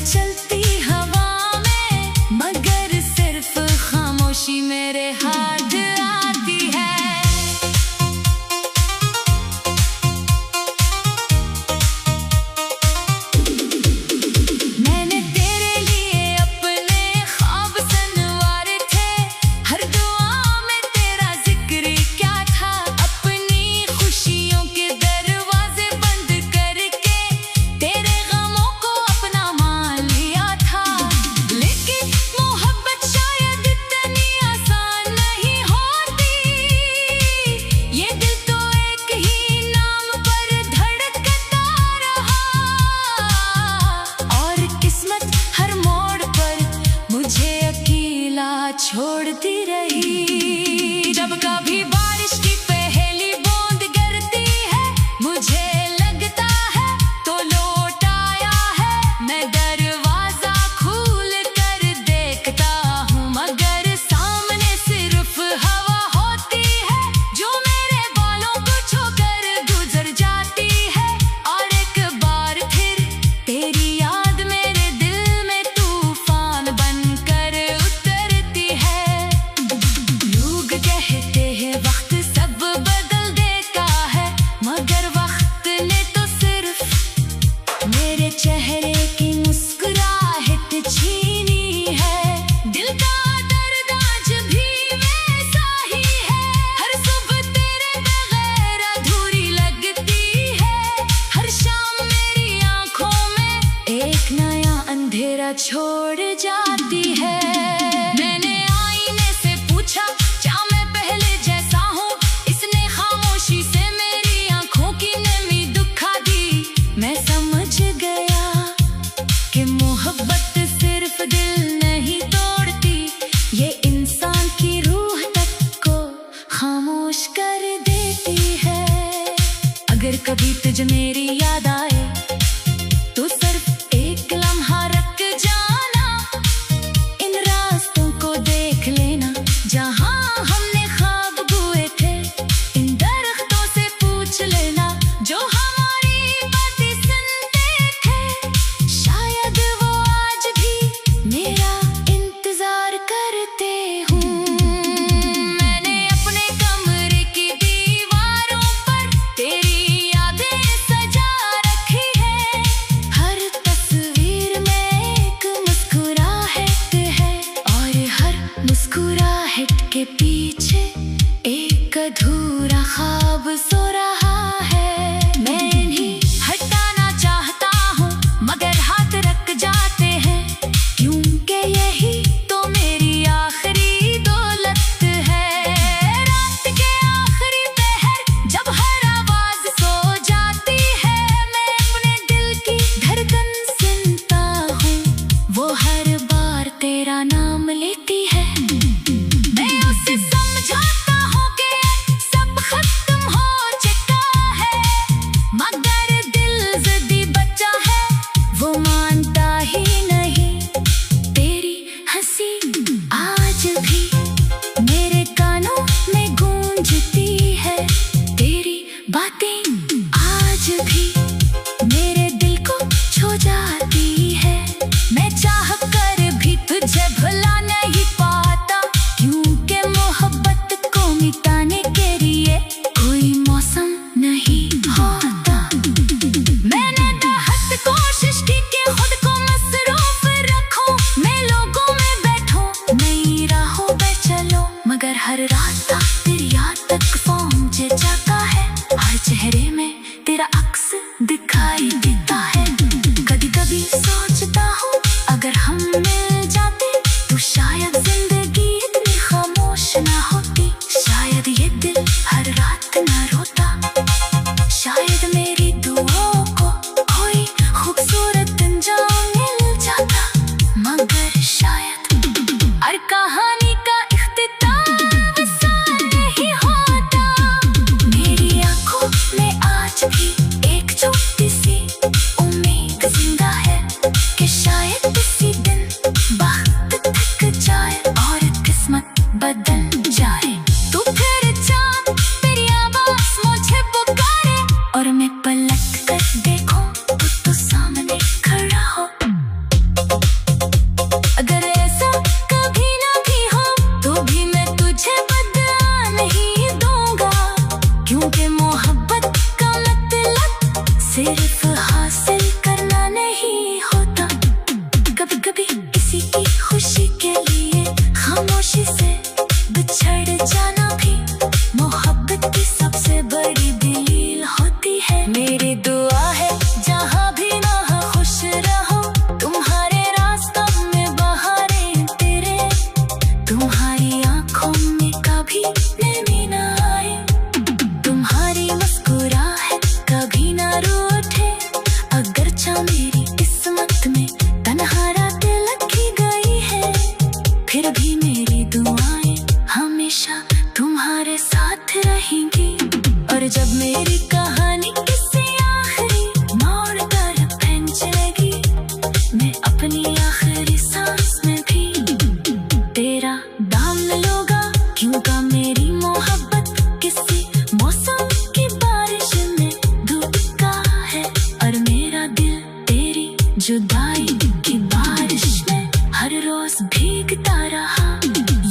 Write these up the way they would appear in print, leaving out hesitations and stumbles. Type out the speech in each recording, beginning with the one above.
चलती हवा में, मगर सिर्फ खामोशी मेरे हाथ आती है। मैंने तेरे लिए अपने ख्वाब संवारे थे, हर दुआ में तेरा जिक्र क्या था। अपनी खुशियों के दरवाजे बंद करके तेरे गमों को अपना मान लिया था। लेकिन मोहब्बत शायद इतनी आसान नहीं होती, ये दिल तो एक ही नाम पर धड़कता रहा, और किस्मत हर मोड़ पर मुझे अकेला छोड़ती रही। जब कभी बारिश की पहली बूंद गिरती है, मुझे लगता है तो लौट आया है। मैं दरवाजा खोल कर देखता हूँ, मगर सामने सिर्फ हवा होती है जो मेरे बालों को छूकर गुजर जाती है। और एक बार फिर तेरी याद मेरे दिल में तूफान बनकर उतरती है। लोग कहते हैं वक्त सब बदल देता है, मगर वक्त ने तो सिर्फ मेरे चेहरे की मुस्कुराहट छीनी है। दिल का दर्द आज भी वैसा ही है, हर सुबह तेरे बगैर अधूरी लगती है। हर शाम मेरी आंखों में एक नया अंधेरा छोड़ जाती है। मैंने आईने से पूछा क्या मैं पहले जैसा हूँ, इसने खामोशी से मेरी आंखों की नमी दुखा दी। मैं समझ गया कि मोहब्बत सिर्फ दिल नहीं तोड़ती, ये इंसान की रूह तक को खामोश कर देती है। अगर कभी तुझे मेरी याद आए तो सिर्फ एक लम्हा रख जाना, इन रास्तों को देख लेना जहाँ हमने ख्वाब बुए थे। इन दरख्तों से पूछ लेना जो हमारी बातें सुनते थे, शायद वो आज भी मेरा इंतजार करते हूँ। मैंने अपने कमरे की दीवारों पर तेरी यादें सजा रखी है, हर तस्वीर में एक मुस्कुराहट है, और हर मुस्कुराहट के पीछे एक अधूरा ख्वाब सो रहा है। मैं इन्हीं हटाना चाहता हूँ, मगर हाथ रख जाते हैं, क्योंकि यही तो मेरी आखिरी दौलत है। रात के आखिरी पहर जब हर आवाज सो जाती है, मैं अपने दिल की धड़कन सुनता हूँ, वो हर बार तेरा नाम लेती है। मैं उसे समझाता हूँ कि सब खत्म हो चुका है, मगर दिल ज़िद्दी बच्चा है, वो मानता ही नहीं। तेरी हंसी आज भी मेरे कानों में गूंजती है, तेरी बातें आज भी मेरे दिल को छू जाती है। मैं चाह कर भी तुझे भुला नहीं पाता, क्योंकि मोहब्बत को मिटाने के लिए कोई मौसम नहीं होता। मैंने बेहद कोशिश की कि खुद को मसरूफ रखूं, मैं लोगों में बैठूं, नई राहों पे चलो, मगर हर रास्ता तेरी याद तक पहुंच जाता है। हर चेहरे में तेरा अक्स दिखाई देता है। कभी कभी सोचता हूँ अगर हम मिल जाते तो शायद जिंदगी इतनी खामोश ना होती, शायद ये दिल हर रात ना रोता, शायद मेरी दुआओं को कोई खूबसूरत अंजाम मिल जाता, मगर शायद हर कहानी का इख्तिताम आसान नहीं होता। मेरी आंखों में आज भी एक छोटी सी उम्मीद जिंदा है कि शायद किसी दिन अपनी आखिरी सांस में भी तेरा दाम न लूंगा, क्योंकि मेरी मोहब्बत किसी मौसम की बारिश में धूप का है, और मेरा दिल तेरी जुदाई की बारिश में हर रोज भीगता रहा।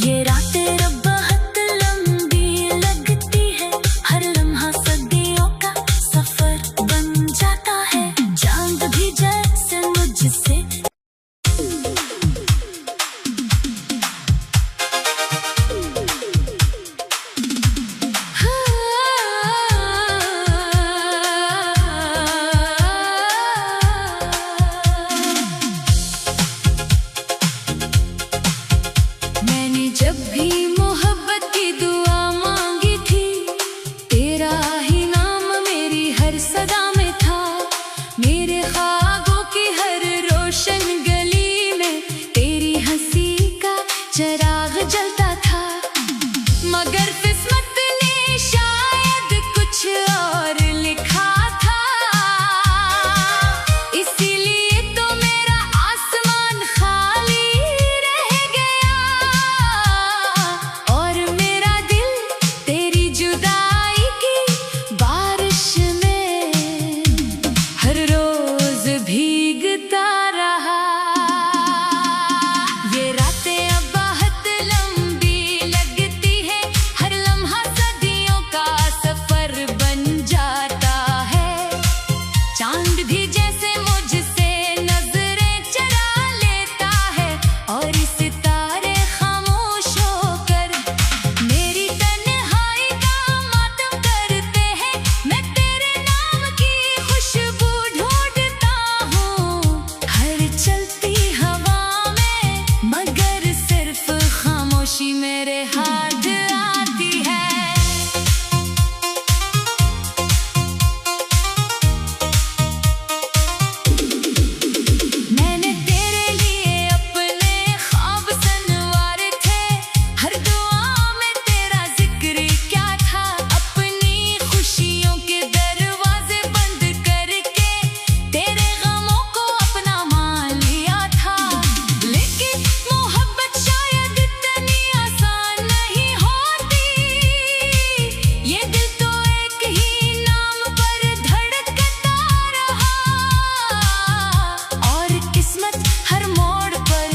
ये रातें रब बहुत लंबी लगती है, हर लम्हा सदियों का सफर बन जाता है। चांद भी जैसे मुझसे मैंने जब भी मोहब्बत की दुआ मांगी थी, तेरा ही नाम मेरी हर सदा में था। मेरे ख्वाबों की हर रोशन गली में तेरी हंसी का चिराग जलता था, मगर किस्मत ने शायद कुछ और लिखा था। इसीलिए तो मेरा आसमान खाली रह गया, और मेरा दिल तेरी जुदाई की बारिश में हर रोज भीगता रहा। ये रातें अब बहुत लंबी लगती है, हर लम्हा सदियों का सफर बन जाता है। चांद भी जैसे मुझसे नजरें चरा लेता है, और सितारे खामोश होकर मेरी तन्हाई का मातम करते हैं। मैं तेरे नाम की खुशबू ढूंढता हूँ हर चलती हवा में, मगर सिर्फ खामोशी मेरे हाथ आती है। मैंने तेरे लिए अपने ख्वाब संवारे थे, हर दुआ में तेरा जिक्र क्या था। अपनी खुशियों के दरवाजे बंद करके तेरे गमों को अपना मान लिया था। लेकिन मोहब्बत शायद इतनी आसान नहीं होती, ये दिल तो एक ही नाम पर धड़कता रहा, और किस्मत हर मोड़ पर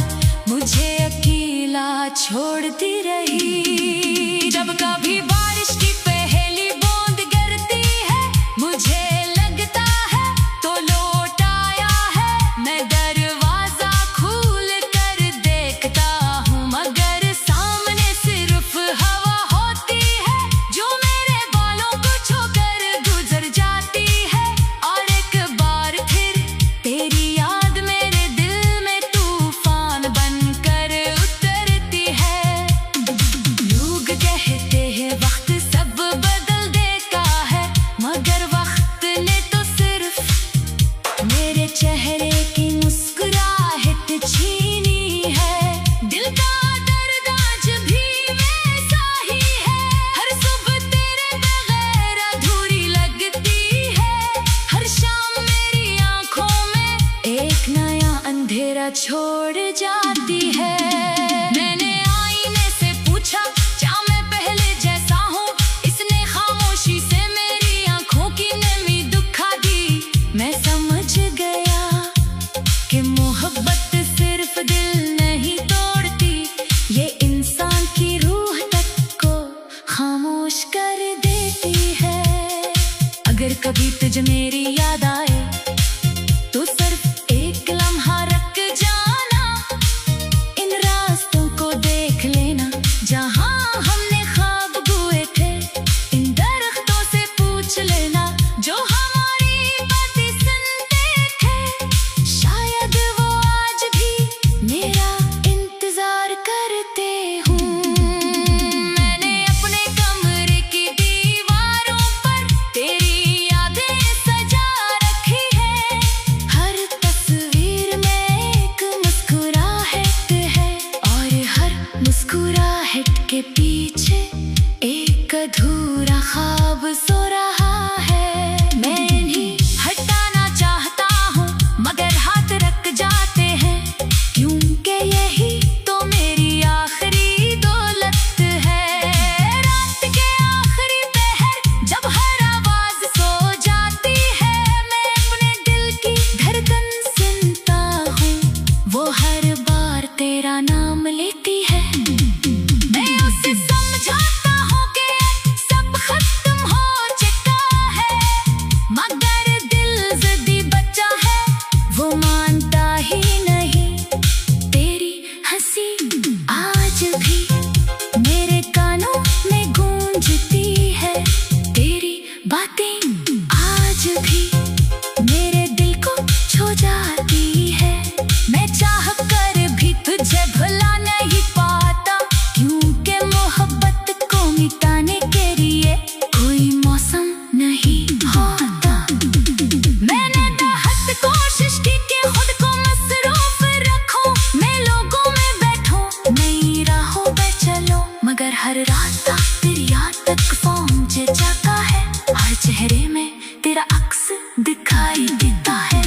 मुझे अकेला छोड़ती रही। जब कभी बारिश की पहली बूंद गिरती है, मुझे लगता है तो लौट आया है। मैं दरवाजा खोल कर देखता हूँ, मगर सामने सिर्फ हवा होती है, जो मेरे बालों को छूकर गुजर जाती है। और एक बार फिर तेरी याद मेरे दिल में तूफान बनकर उतरती है। लोग कहते हैं वक्त सब बदल देता है, मगर वक्त ने तो सिर्फ मेरे चेहरे की मुस्कुराहट छीनी है। दिल का दर्द आज भी वैसा ही है, हर सुबह तेरे बगैर अधूरी लगती है। हर शाम मेरी आंखों में एक नया अंधेरा छोड़ जाती है। मैंने आईने से पूछा, क्या मैं पहले जैसा हूँ? इसने खामोशी से मेरी आंखों की नमी दुखा दी। मैं समझ गया कि मोहब्बत सिर्फ दिल नहीं तोड़ती, ये इंसान की रूह तक को खामोश कर देती है। अगर कभी तुझे मेरी याद आए तो सिर्फ एक लम्हा रख जाना, इन राज हर बार तेरा नाम लेती है। मैं उसे समझाता हूँ कि सब खत्म हो चुका है, मगर दिल ज़िद्दी बच्चा है, वो मानता ही नहीं। तेरी हंसी आज भी मेरे कानों में गूंजती है, तेरी बातें आज भी मेरे दिल को छू जाती है। मैं चाह कर भी तुझे भुला नहीं पाता, क्योंकि मोहब्बत को मिटाने के लिए कोई मौसम नहीं होता। मैंने बहुत कोशिश की कि खुद को मसरूफ रखूं, मैं लोगों में बैठूं, नई राहों पे चलो, मगर हर रास्ता तेरी याद तक पहुंच जाता है। हर चेहरे में तेरा अक्स दिखाई देता है।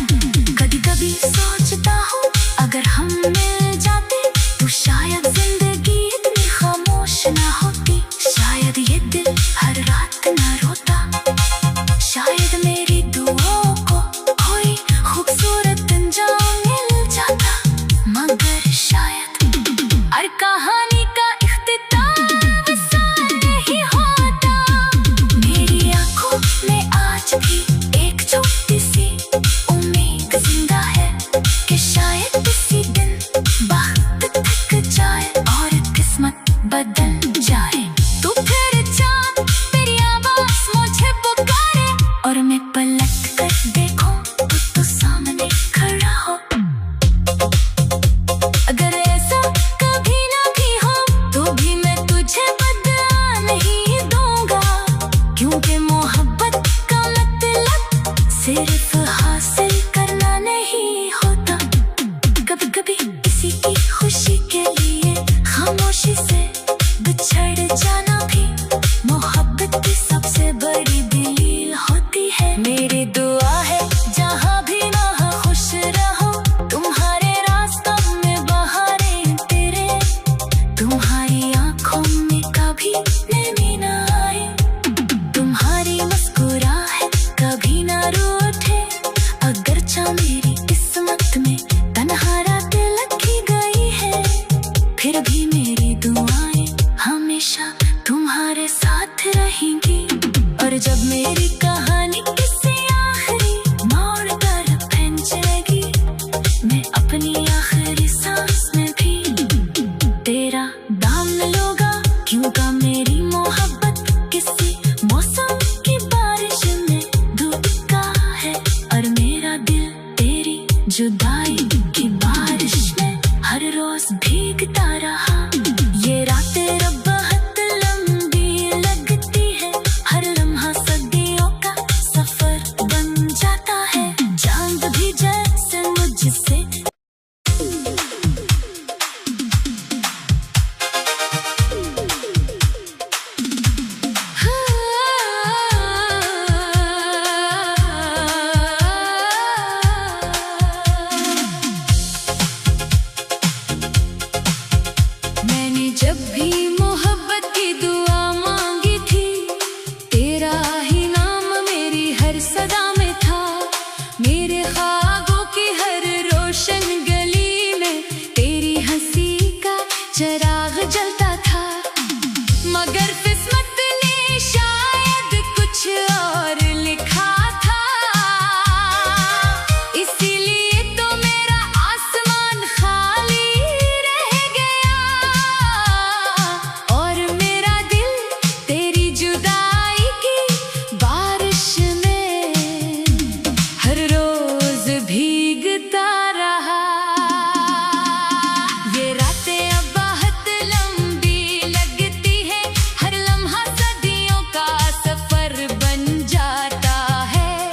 कभी कभी सोचता हूँ अगर हम मिल जाते तो शायद जिंदगी इतनी खामोश ना होती, शायद ये दिल हर रात ना रोता, शायद मेरी दुआओं को कोई खूबसूरत अंजाम मिल जाता, मगर शायद हर कहानी का इख्तिताम आसान नहीं होता। मेरी आंखों में आज भी एक छोटी सी उम्मीद जिंदा है कि शायद किसी दिन वक्त थक जाए और किस्मत बदल जाए, तो फिर चांद तेरी आवाज़ मुझे पुकारे और मैं पलट कर देखूं तो सामने खड़ा हो। अगर ऐसा कभी ना भी हो तो भी मैं तुझे बदला नहीं दूंगा, क्योंकि मोहब्बत का मतलब सिर्फ हासिल करना नहीं होता। कभी कभी किसी की खुशी के लिए खामोशी से बिछड़ जाना भी मोहब्बत की सबसे बड़ी दलील होती है। मेरी दुआ है जहाँ भी ना खुश रहो, तुम्हारे रास्तों में बहारें तेरे, तुम्हारी आंखों में कभी नमी ना आए, तुम्हारी मुस्कुराहट कभी ना रूठे। अगरचा मेरी किस्मत में तन्हा रातें लगी गई है, फिर भी मेरी दुआएं हमेशा तुम्हारे साथ रहेंगी। और जब मेरी कहानी किसी आखिरी मोड़ पर पहुंचेगी, मैं अपनी आखिरी सांस में भी तेरा नाम लूंगा, क्योंकि मेरी मोहब्बत किसी मौसम की बारिश में डूबता है, और मेरा दिल तेरी जुदाई की बारिश में हर रोज भीगता रहा। ये रातें रब बहुत लंबी लगती है, हर लम्हा सदियों का सफर बन जाता है, चांद भी जैसे मुझसे मैंने जब भी मोहब्बत की दुआ मांगी थी, तेरा ही नाम मेरी हर सदा में था। मेरे ख्वाबों की हर रोशन गली में तेरी हंसी का चिराग जलता था, मगर किस्मत ने शायद कुछ और लिखा था, इसीलिए तो मेरा आसमान खाली रह गया, और मेरा दिल तेरी जुदाई की बारिश में हर रोज भीगता रहा। ये रातें अब बहुत लंबी लगती है, हर लम्हा सदियों का सफर बन जाता है,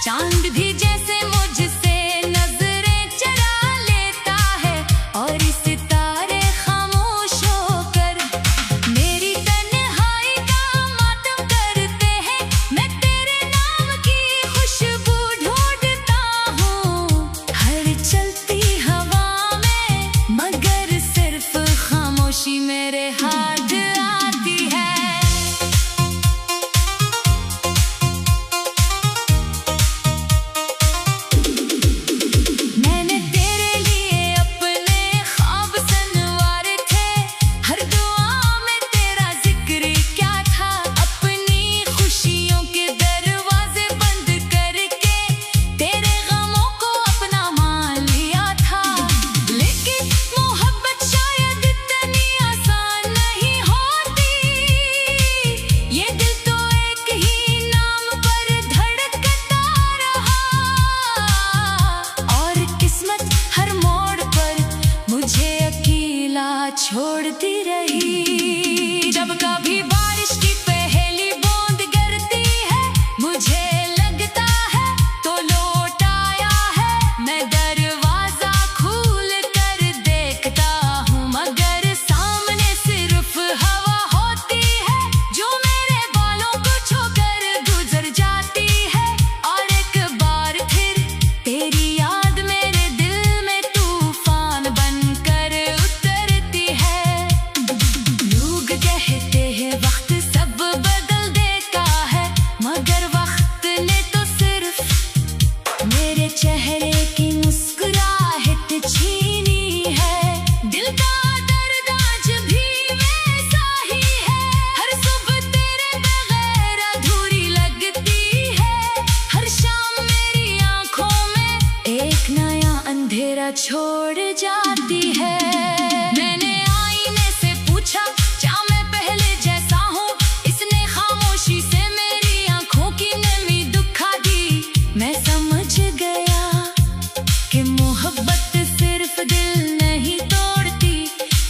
चांद भी जैसे मुझसे नजरें चरा लेता है, और सितारे खामोश होकर मेरी तन्हाई का मातम करते हैं। मैं तेरे नाम की खुशबू ढूंढता हूँ हर चलती हवा में, मगर सिर्फ खामोशी मेरे हाथ आती है। मैंने तेरे लिए छोड़ती रही। जब कभी बारिश की पहली बूंद गिरती है, मुझे लगता है तो लौट आया है। मैं दरवाजा खोल कर देखता हूँ, मगर सामने सिर्फ हवा होती है जो मेरे बालों को छूकर गुजर जाती है। और एक बार फिर तेरी याद मेरे दिल में तूफान बनकर उतरती है। लोग कहते हैं वक्त सब बदल देता है, मगर वक्त ने तो सिर्फ मेरे चेहरे की मुस्कुराहट छीनी है। दिल का दर्द आज भी वैसा ही है, हर सुबह तेरे बगैर अधूरी लगती है। हर शाम मेरी आंखों में एक नया अंधेरा छोड़ जाती है। मैंने आईने से पूछा क्या मैं पहले जैसा हूँ, इसने खामोशी से मेरी आंखों की नमी दुखा दी। मैं समझ गया कि मोहब्बत सिर्फ दिल नहीं तोड़ती,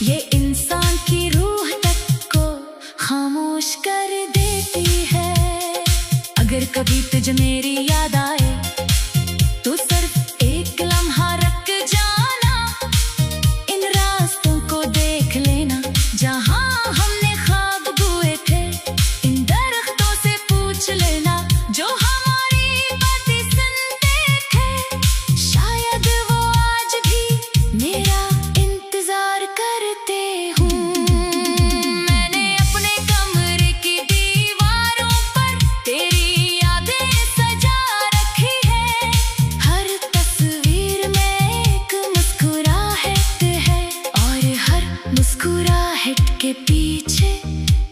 ये इंसान की रूह तक को खामोश कर देती है। अगर कभी तुझे मेरी याद आए तो सिर्फ एक लम्हा रख जाना, इन रास्तों को देख लेना जहाँ हमने ख्वाब बुए थे। इन दरख्तों से पूछ लेना जो हमारी बातें सुनते थे, शायद वो आज भी मेरा इंतजार करते हूँ। मैंने अपने कमरे की दीवारों पर तेरी यादें सजा रखी है। हर तस्वीर में एक मुस्कुराहट है, और हर मुस्कुराहट के पीछे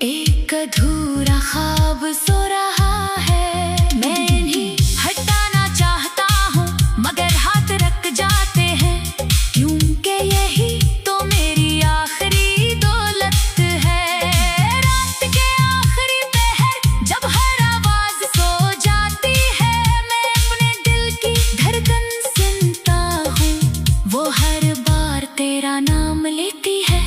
एक अधूरा ख्वाब सो रहा है। मैं इन्हें हटाना चाहता हूँ, मगर हाथ रख जाते हैं, क्योंकि यही तो मेरी आखिरी दौलत है। रात के आखिरी पहर जब हर आवाज सो जाती है, मैं अपने दिल की धड़कन सुनता हूँ, वो हर बार तेरा नाम लेती है।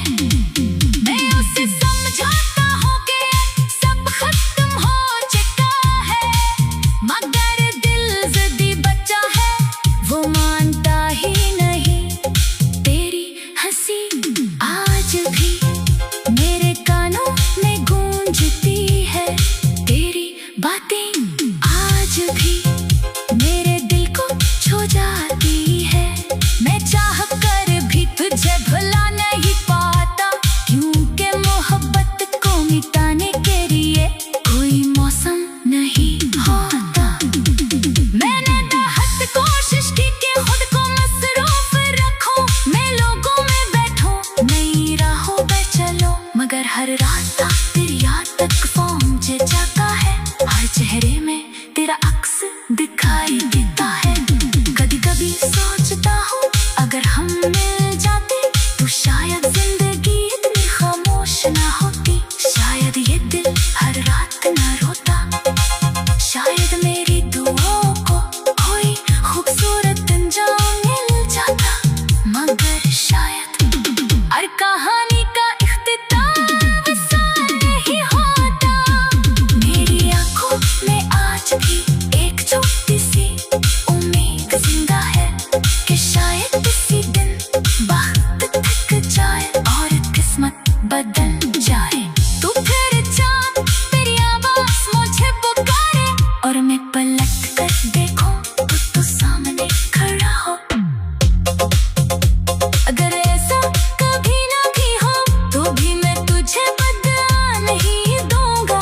मैं उसे समझाता हूँ कि सब खत्म हो चुका है, मगर दिल ज़िद्दी बच्चा है, वो मानता ही नहीं। तेरी हंसी आज भी मेरे कानों में गूंजती है, तेरी बातें आज भी मेरे दिल को छू जाती है। मैं चाह कर भी तुझे भुला नहीं पाता, क्योंकि मोहब्बत को मिटाने के लिए कोई मौसम नहीं होता। मैंने बेहद कोशिश की कि खुद को मसरूफ रखूं, मैं लोगों में बैठूं, नई राहों पे चलो, मगर हर रास्ता तेरी याद तक पहुंच जाता है। हर चेहरे में तेरा अक्स दिखाई देता है। कभी कभी सोचता हूँ अगर हम मिल जाते तो शायद जिंदगी इतनी खामोश ना होती, शायद ये दिल हर रात ना रोता, शायद मेरी दुआओं को कोई खूबसूरत अंजाम मिल जाता, मगर शायद हर कहानी का इख्तिताम वैसा नहीं होता। मेरी आंखों में आज भी एक छोटी सी उम्मीद जिंदा है कि शायद किसी दिन वक्त थक जाए और किस्मत बदल जाए। तू फिर चांद तेरी आवाज मुझे पुकारे, और मैं पलट कर देखूं तो सामने खड़ा हो। अगर ऐसा कभी ना भी हो तो भी मैं तुझे बदला नहीं दूंगा,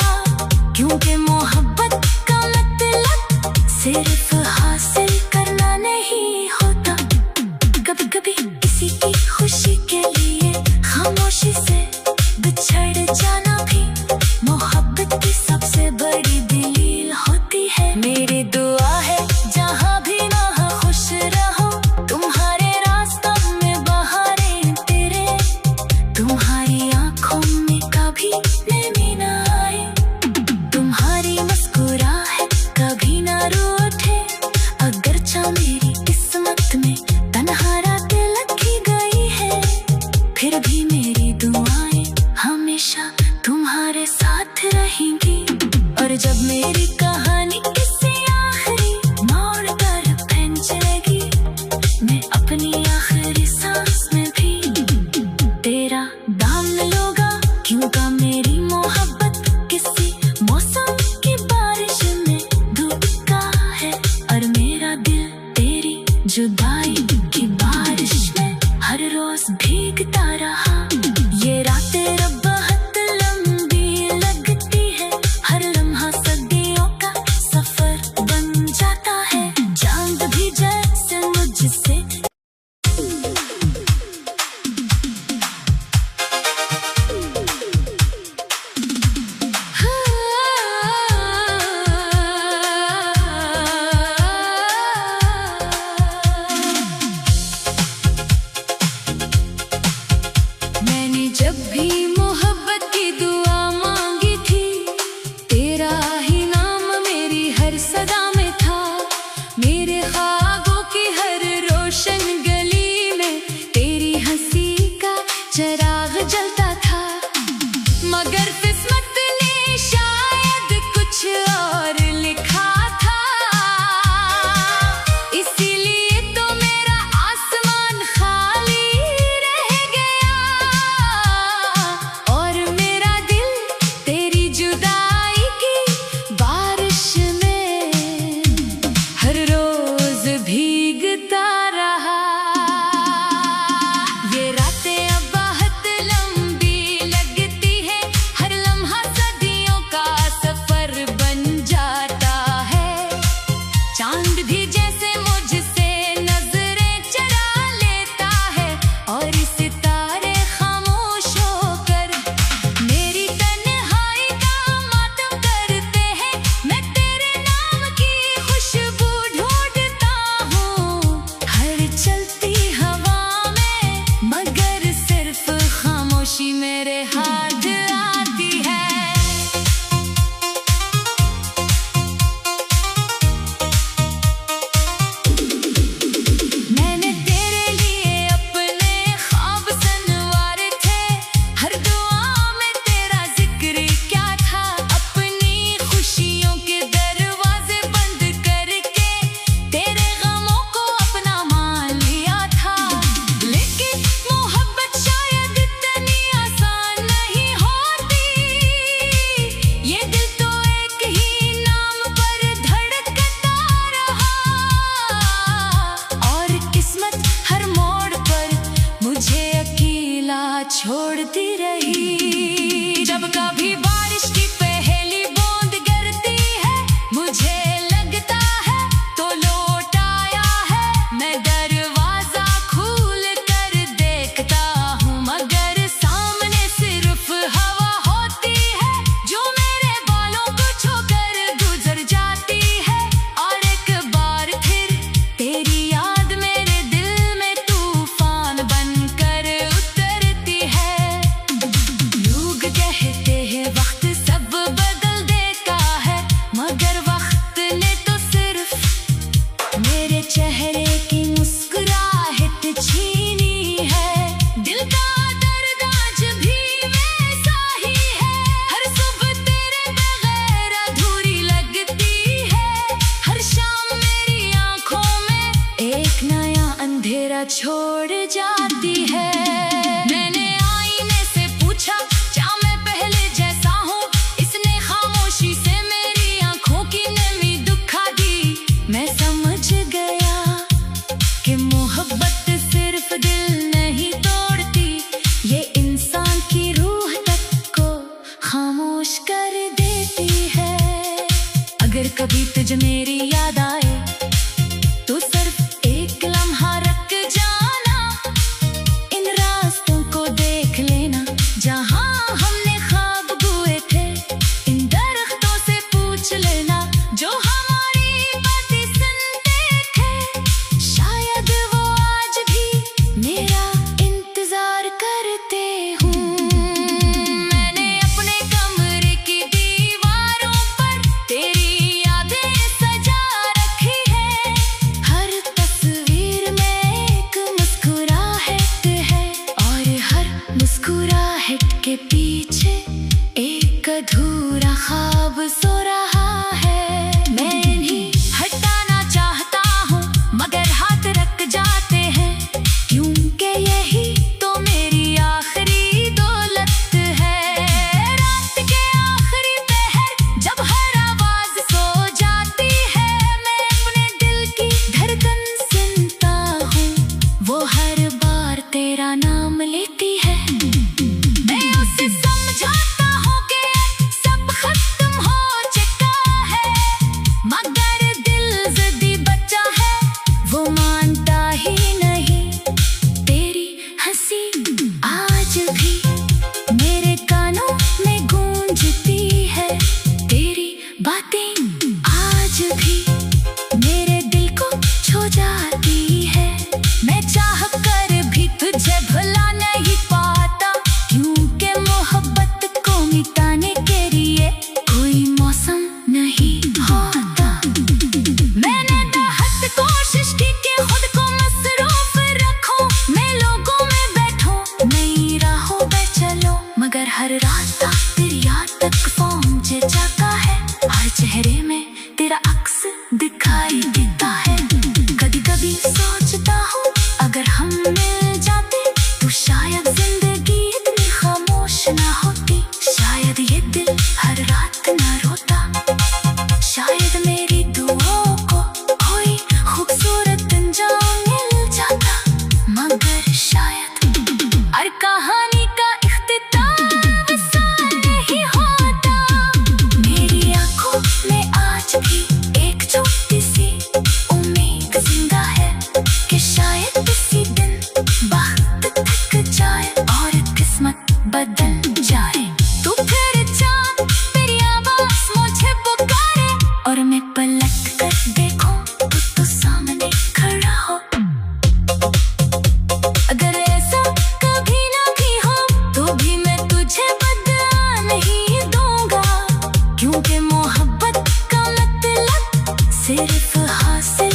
क्योंकि मोहब्बत का मतलब सिर्फ हासिल करना नहीं होता। कभी कभी किसी की खुशी के लिए खामोशी से बिछड़ जाना भी मोहब्बत की सबसे बड़ी दलील होती है। मेरी दुआ है जहाँ भी ना हो खुश रहो, तुम्हारे रास्तों में बहारें तेरे, तुम्हारी आंखों में कभी नमी ना आए, तुम्हारी मुस्कुराहट कभी ना रूठे। अगरचा मेरी किस्मत में तन्हा रातें लिखी गई है, फिर भी मेरी दुआ रोज भीगता रहा। ये रातें रब बहुत लंबी लगती है, हर लम्हा सदियों का सफर बन जाता है। चांद भी जैसे मुझसे जब भी मोहब्बत की दुआ मांगी थी, तेरा ही नाम मेरी हर सदा में था। मेरे ख्वाबों की हर रोशन गली में तेरी हंसी का चिराग जलता था। मगर किस्मत ने शायद कुछ और लिखा था, इसीलिए तो मेरा आसमान खाली रह गया। चांद भी जैसे मुझसे नजरें चरा लेता है, और सितारे खामोश होकर मेरी तन्हाई का मातम करते हैं। मैं तेरे नाम की खुशबू ढूंढता हूँ हर चलती हवा में, मगर सिर्फ खामोशी मेरे हाथ आती है। छोड़ती रही जब कभी बारिश की पहली बूंद गिरती है, मुझे लगता है तो लौट आया है। मैं दरवाजा खोल कर देखता हूँ, मगर सामने सिर्फ हवा होती है जो मेरे बालों को छूकर गुजर जाती है। और एक बार फिर तेरी याद मेरे दिल में तूफान बनकर चेहरे की मुस्कुराहट छीनी है। दिल का दर्द आज भी वैसा ही है, हर सुबह तेरे बगैर अधूरी लगती है। हर शाम मेरी आंखों में एक नया अंधेरा छोड़ जाती है। मैंने आईने से पूछा, क्या मैं पहले जैसा हूँ? इसने खामोशी से मेरी आंखों की नमी दुखा दी। मैं समझ गया कि मोहब्बत सिर्फ दिल नहीं तोड़ती, ये इंसान की रूह तक को खामोश कर देती है। अगर कभी तुझे मेरी याद आए तो सिर्फ एक लम्हा रख जाना, इन रास्तों को देख लेना जहां हमने ख्वाब बुए थे। इन दरख्तों से पूछ लेना जो हमारी बातें सुनते थे, शायद वो आज भी मेरा इंतजार करते हूँ। मैंने अपने कमरे की दीवारों पर तेरी यादें सजा रखी है। हर तस्वीर में एक मुस्कुराहट है, और हर मुस्कुराहट के पीछे एक अधूरा ख्वाब सो रहा है। मैं इन्हीं हटाना चाहता हूँ, मगर हाथ रख जाते हैं, क्योंकि यही तो मेरी आखिरी दौलत है। रात के आखिरी पहर जब हर आवाज सो जाती है, मैं अपने दिल की धड़कन सुनता हूँ, वो हर बार तेरा नाम लेती है। मैं उसे समझाता हूँ कि सब खत्म हो चुका है, मगर दिल ज़िद्दी बच्चा है, वो मानता ही नहीं। तेरी हंसी आज भी मेरे कानों में गूंजती है, तेरी बातें आज भी मेरे दिल को छू जाती है। मैं चाह कर भी तुझे भुला नहीं पाता, क्योंकि मोहब्बत को मिटाने के लिए कोई मौसम नहीं होता। मैंने बेहद कोशिश की कि खुद को मसरूफ रखूं, मैं लोगों में बैठूं, नई राहों पे चलो, मगर हर रास्ता तेरी याद तक पहुंच जाता है। हर चेहरे में तेरा अक्स दिखाई देता है। कभी कभी सोचता हूँ अगर हम मिल जाते तो शायद जिंदगी इतनी खामोश ना होती, शायद ये दिल हर रात ना रोता, शायद मेरी दुआओं को कोई खूबसूरत अंजाम मिल जाता, मगर शायद हर कहानी का इख्तिताम आसान नहीं होता। मेरी आंखों में आज भी एक छोटी सी उम्मीद जिंदा है कि शायद किसी दिन वक्त थक जाए और किस्मत बदल जाए, तो फिर चांद तेरी आवाज़ मुझे पुकारे और मैं पलट कर देखूं तो सामने खड़ा हो। अगर ऐसा कभी ना भी हो तो भी मैं तुझे बदला नहीं दूंगा, क्योंकि मोहब्बत का मतलब सिर्फ हासिल